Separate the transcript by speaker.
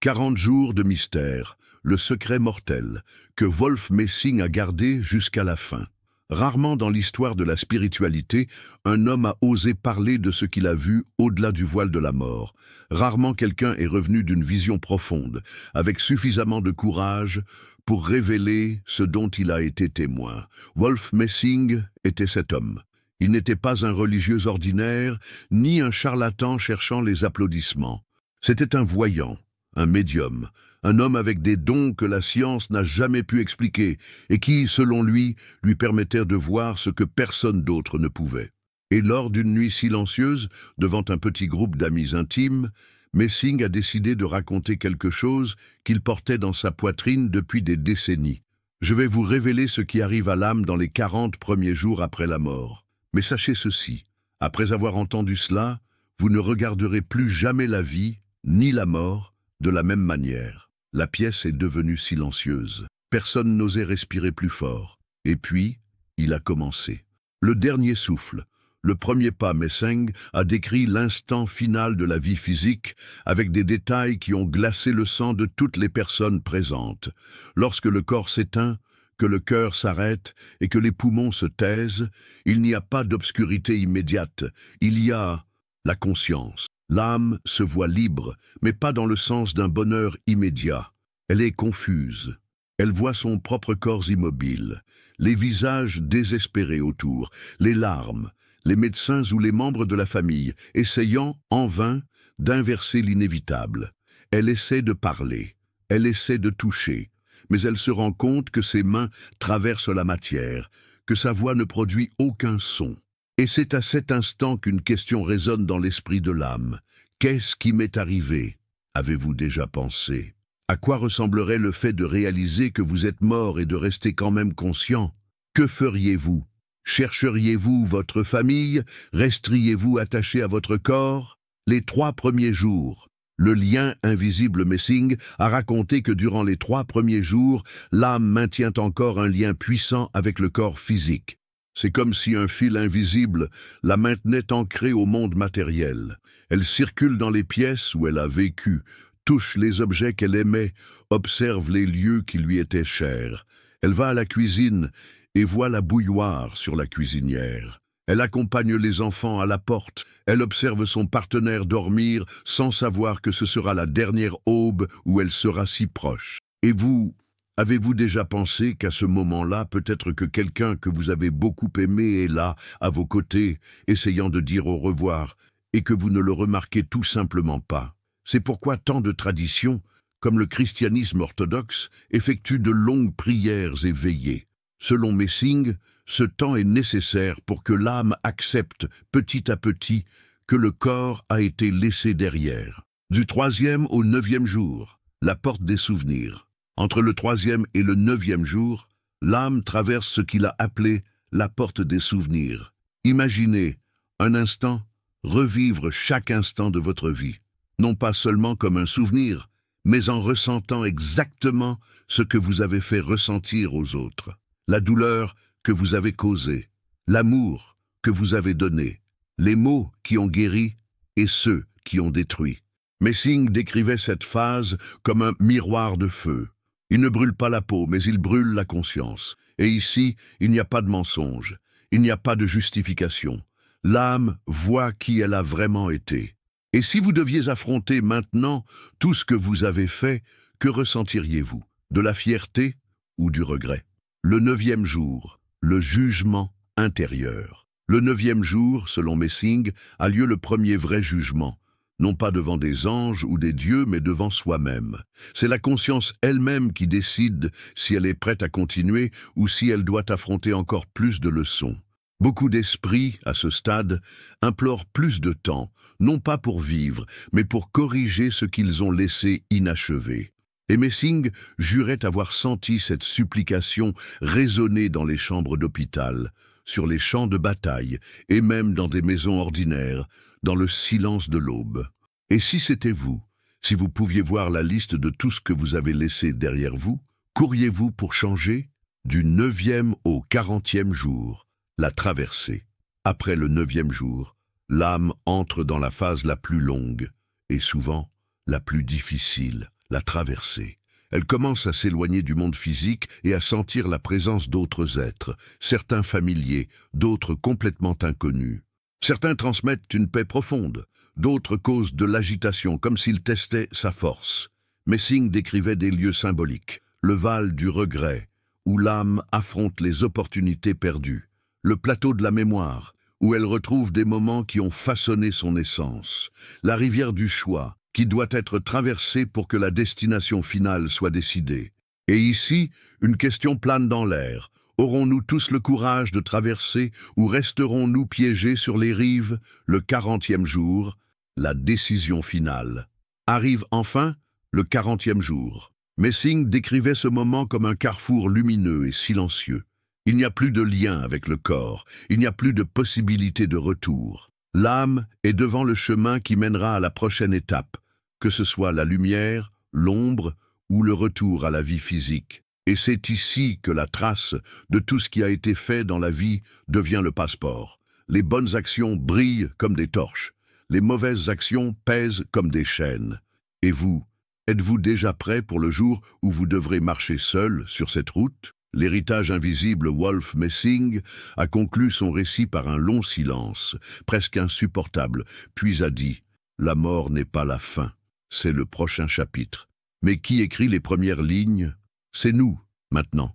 Speaker 1: 40 jours de mystère, le secret mortel, que Wolf Messing a gardé jusqu'à la fin. Rarement dans l'histoire de la spiritualité, un homme a osé parler de ce qu'il a vu au-delà du voile de la mort. Rarement quelqu'un est revenu d'une vision profonde, avec suffisamment de courage pour révéler ce dont il a été témoin. Wolf Messing était cet homme. Il n'était pas un religieux ordinaire, ni un charlatan cherchant les applaudissements. C'était un voyant, un médium, un homme avec des dons que la science n'a jamais pu expliquer et qui, selon lui permettèrent de voir ce que personne d'autre ne pouvait. Et lors d'une nuit silencieuse, devant un petit groupe d'amis intimes, Messing a décidé de raconter quelque chose qu'il portait dans sa poitrine depuis des décennies. Je vais vous révéler ce qui arrive à l'âme dans les 40 premiers jours après la mort. Mais sachez ceci, après avoir entendu cela, vous ne regarderez plus jamais la vie, ni la mort, de la même manière. La pièce est devenue silencieuse. Personne n'osait respirer plus fort. Et puis, il a commencé. Le dernier souffle. Le premier pas, Messing a décrit l'instant final de la vie physique avec des détails qui ont glacé le sang de toutes les personnes présentes. Lorsque le corps s'éteint, que le cœur s'arrête et que les poumons se taisent, il n'y a pas d'obscurité immédiate, il y a la conscience. L'âme se voit libre, mais pas dans le sens d'un bonheur immédiat. Elle est confuse. Elle voit son propre corps immobile, les visages désespérés autour, les larmes, les médecins ou les membres de la famille, essayant, en vain, d'inverser l'inévitable. Elle essaie de parler, elle essaie de toucher, mais elle se rend compte que ses mains traversent la matière, que sa voix ne produit aucun son. Et c'est à cet instant qu'une question résonne dans l'esprit de l'âme. Qu'est-ce qui m'est arrivé? Avez-vous déjà pensé? À quoi ressemblerait le fait de réaliser que vous êtes mort et de rester quand même conscient? Que feriez-vous? Chercheriez-vous votre famille? Resteriez-vous attaché à votre corps? Les 3 premiers jours. Le lien invisible Messing a raconté que durant les 3 premiers jours, l'âme maintient encore un lien puissant avec le corps physique. C'est comme si un fil invisible la maintenait ancrée au monde matériel. Elle circule dans les pièces où elle a vécu, touche les objets qu'elle aimait, observe les lieux qui lui étaient chers. Elle va à la cuisine et voit la bouilloire sur la cuisinière. Elle accompagne les enfants à la porte. Elle observe son partenaire dormir sans savoir que ce sera la dernière aube où elle sera si proche. Et vous, avez-vous déjà pensé qu'à ce moment-là, peut-être que quelqu'un que vous avez beaucoup aimé est là, à vos côtés, essayant de dire au revoir, et que vous ne le remarquez tout simplement pas? C'est pourquoi tant de traditions, comme le christianisme orthodoxe, effectuent de longues prières et veillées. Selon Messing, ce temps est nécessaire pour que l'âme accepte, petit à petit, que le corps a été laissé derrière. Du 3e au 9e jour, la porte des souvenirs. Entre le 3e et le 9e jour, l'âme traverse ce qu'il a appelé la porte des souvenirs. Imaginez, un instant, revivre chaque instant de votre vie, non pas seulement comme un souvenir, mais en ressentant exactement ce que vous avez fait ressentir aux autres. La douleur que vous avez causée, l'amour que vous avez donné, les mots qui ont guéri et ceux qui ont détruit. Messing décrivait cette phase comme un miroir de feu. Il ne brûle pas la peau, mais il brûle la conscience. Et ici, il n'y a pas de mensonge, il n'y a pas de justification. L'âme voit qui elle a vraiment été. Et si vous deviez affronter maintenant tout ce que vous avez fait, que ressentiriez-vous? De la fierté ou du regret? Le 9e jour, le jugement intérieur. Le 9e jour, selon Messing, a lieu le premier vrai jugement. Non pas devant des anges ou des dieux, mais devant soi-même. C'est la conscience elle-même qui décide si elle est prête à continuer ou si elle doit affronter encore plus de leçons. Beaucoup d'esprits, à ce stade, implorent plus de temps, non pas pour vivre, mais pour corriger ce qu'ils ont laissé inachevé. Et Messing jurait avoir senti cette supplication résonner dans les chambres d'hôpital, sur les champs de bataille et même dans des maisons ordinaires, dans le silence de l'aube. Et si c'était vous, si vous pouviez voir la liste de tout ce que vous avez laissé derrière vous, courriez-vous pour changer? Du 9e au 40e jour, la traversée. Après le 9e jour, l'âme entre dans la phase la plus longue et souvent la plus difficile, la traversée. Elle commence à s'éloigner du monde physique et à sentir la présence d'autres êtres, certains familiers, d'autres complètement inconnus. Certains transmettent une paix profonde, d'autres causent de l'agitation comme s'ils testaient sa force. Messing décrivait des lieux symboliques, le Val du regret, où l'âme affronte les opportunités perdues, le plateau de la mémoire, où elle retrouve des moments qui ont façonné son essence, la rivière du choix, qui doit être traversée pour que la destination finale soit décidée. Et ici, une question plane dans l'air. Aurons-nous tous le courage de traverser ou resterons-nous piégés sur les rives? Le 40e jour, la décision finale. Arrive enfin le 40e jour. Messing décrivait ce moment comme un carrefour lumineux et silencieux. Il n'y a plus de lien avec le corps, il n'y a plus de possibilité de retour. L'âme est devant le chemin qui mènera à la prochaine étape, que ce soit la lumière, l'ombre ou le retour à la vie physique. Et c'est ici que la trace de tout ce qui a été fait dans la vie devient le passeport. Les bonnes actions brillent comme des torches, les mauvaises actions pèsent comme des chaînes. Et vous, êtes-vous déjà prêt pour le jour où vous devrez marcher seul sur cette route? L'héritage invisible Wolf Messing a conclu son récit par un long silence, presque insupportable, puis a dit « La mort n'est pas la fin, c'est le prochain chapitre. » Mais qui écrit les premières lignes? C'est nous, maintenant.